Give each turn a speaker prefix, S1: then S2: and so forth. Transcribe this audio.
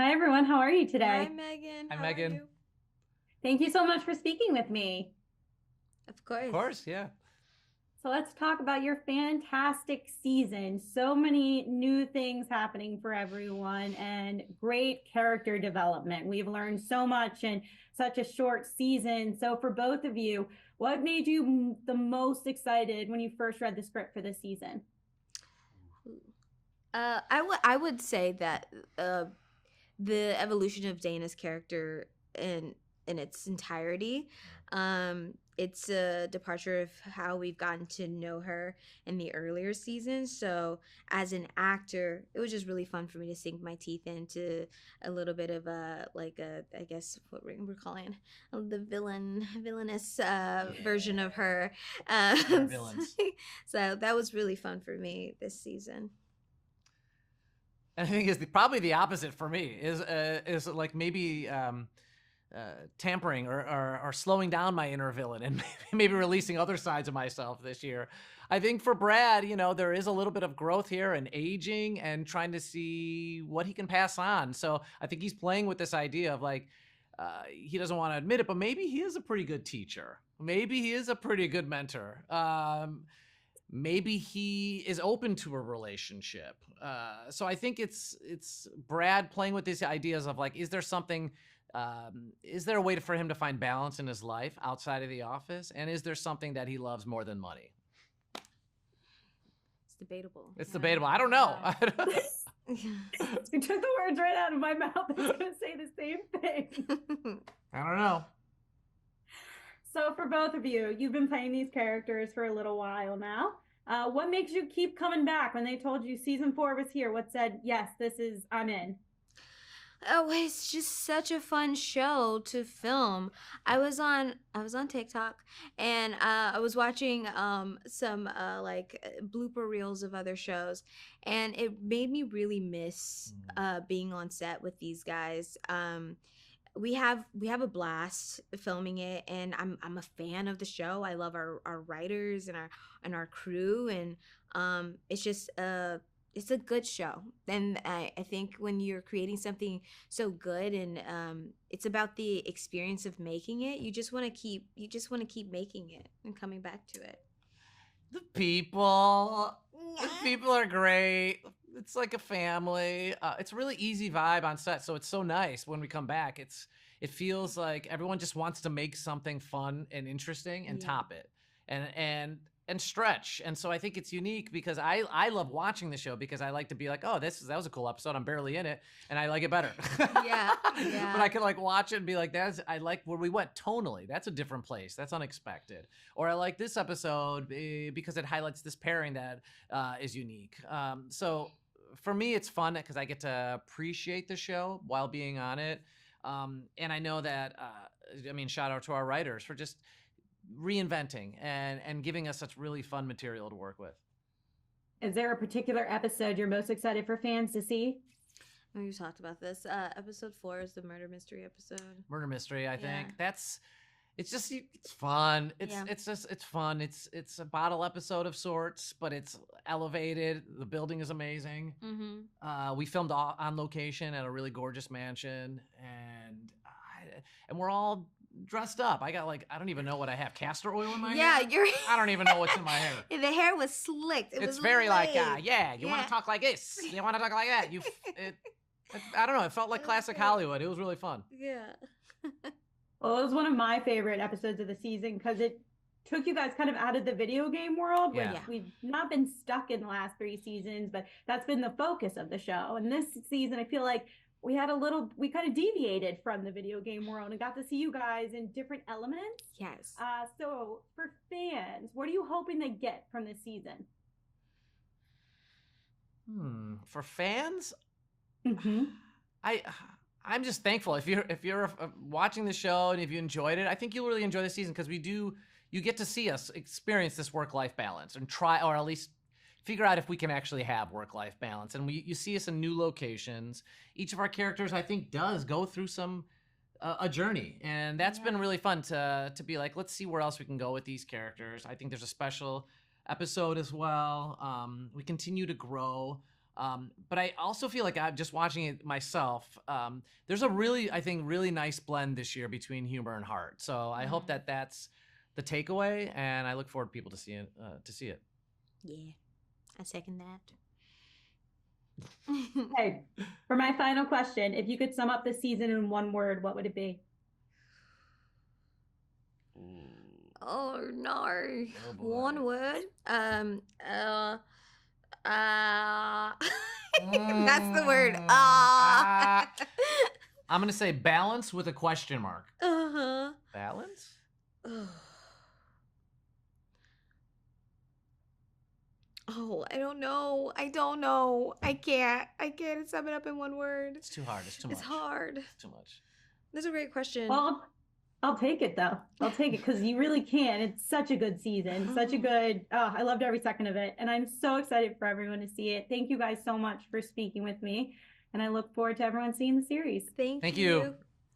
S1: Hi, everyone. How are you
S2: Hi,
S1: today?
S2: Megan.
S3: Hi,
S2: How are
S3: Megan.
S2: you?
S1: Thank you so much for speaking with me.
S2: Of
S3: Of
S2: course.
S3: course, yeah.
S1: So, let's talk about your fantastic season. So many new things happening for everyone and great character development. We've learned so much in such a short season. So, for both of you, what made you the most excited when you first read the script for this season?
S2: I would say that the evolution of Dana's character in its entirety. It's a departure of how we've gotten to know her in the earlier seasons. So as an actor, it was just really fun for me to sink my teeth into a little bit of a I guess what we're calling the villainous version of her.
S3: They're villains.
S2: So that was really fun for me this season.
S3: And I think is probably the opposite for me is like maybe tampering or slowing down my inner villain and maybe releasing other sides of myself this year. I think for Brad, there is a little bit of growth here and aging and trying to see what he can pass on. So I think he's playing with this idea of like, he doesn't want to admit it, but maybe he is a pretty good teacher. Maybe he is a pretty good mentor. Maybe he is open to a relationship. So I think it's Brad playing with these ideas of like, is there something? Is there a way for him to find balance in his life outside of the office? And is there something that he loves more than money?
S2: It's debatable.
S3: It's debatable. I don't know.
S1: You took the words right out of my mouth. I was going to say the same thing.
S3: I don't know.
S1: So, for both of you, you've been playing these characters for a little while now. What makes you keep coming back? When they told you season 4 was here, what said, yes, I'm in?
S2: Oh, it's just such a fun show to film. I was on TikTok and I was watching some blooper reels of other shows, and it made me really miss being on set with these guys. We have a blast filming it, and I'm a fan of the show. I love our writers and our crew, and it's a good show. And I think when you're creating something so good, and it's about the experience of making it, you just want to keep making it and coming back to it.
S3: The people are great. It's like a family. It's a really easy vibe on set, so it's so nice when we come back. It feels like everyone just wants to make something fun and interesting and
S2: Yeah.
S3: top it and stretch. And so I think it's unique because I love watching the show because I like to be like, oh, that was a cool episode. I'm barely in it, and I like it better.
S2: Yeah,
S3: But I can like watch it and be like, I like where we went tonally. That's a different place. That's unexpected. Or I like this episode because it highlights this pairing that is unique. So for me, it's fun because I get to appreciate the show while being on it. And I know that, shout out to our writers for just reinventing and giving us such really fun material to work with.
S1: Is there a particular episode you're most excited for fans to see?
S2: We talked about this. Episode 4 is the murder mystery episode.
S3: Murder mystery, I think.
S2: Yeah.
S3: It's fun.
S2: Yeah.
S3: It's fun. It's a bottle episode of sorts, but it's elevated. The building is amazing.
S2: Mm-hmm.
S3: We filmed on location at a really gorgeous mansion, and we're all dressed up. I don't even know what I have. Castor oil in my hair? I don't even know what's in my hair.
S2: The hair was slicked.
S3: It's very like,
S2: laid.
S3: you want to talk like this. You want to talk like that. I don't know. It felt like classic Hollywood. It was really fun.
S2: Yeah.
S1: Well, it was one of my favorite episodes of the season because it took you guys kind of out of the video game world where
S3: Yeah.
S1: we've not been stuck in the last 3 seasons, but that's been the focus of the show. And this season, I feel like we kind of deviated from the video game world and got to see you guys in different elements.
S2: Yes.
S1: So for fans, what are you hoping they get from this season?
S3: For fans,
S1: Mm-hmm.
S3: I'm just thankful if you're watching the show and if you enjoyed it. I think you'll really enjoy the season because you get to see us experience this work-life balance and try, or at least figure out if we can actually have work-life balance. And you see us in new locations. Each of our characters, I think, does go through a journey, and that's been really fun to be like, let's see where else we can go with these characters. I think there's a special episode as well. We continue to grow. But I also feel like I'm just watching it myself. There's a really, I think, really nice blend this year between humor and heart. So I hope that that's the takeaway, and I look forward to people to see it.
S2: Yeah, I second that.
S1: Okay, for my final question, if you could sum up this season in one word, what would it be?
S2: Oh no.
S3: Oh, boy.
S2: One word. That's the word.
S3: I'm gonna say balance with a question mark.
S2: Uh-huh.
S3: Balance?
S2: Oh, I don't know. I can't sum it up in one word.
S3: It's too hard. It's too much.
S2: It's hard.
S3: It's too much.
S2: That's a great question.
S1: Well, I'll take it though. I'll take it because you really can. It's such a good season, such a good. Oh, I loved every second of it, and I'm so excited for everyone to see it. Thank you guys so much for speaking with me, and I look forward to everyone seeing the series.
S2: Thank
S3: Thank
S2: you.
S3: you.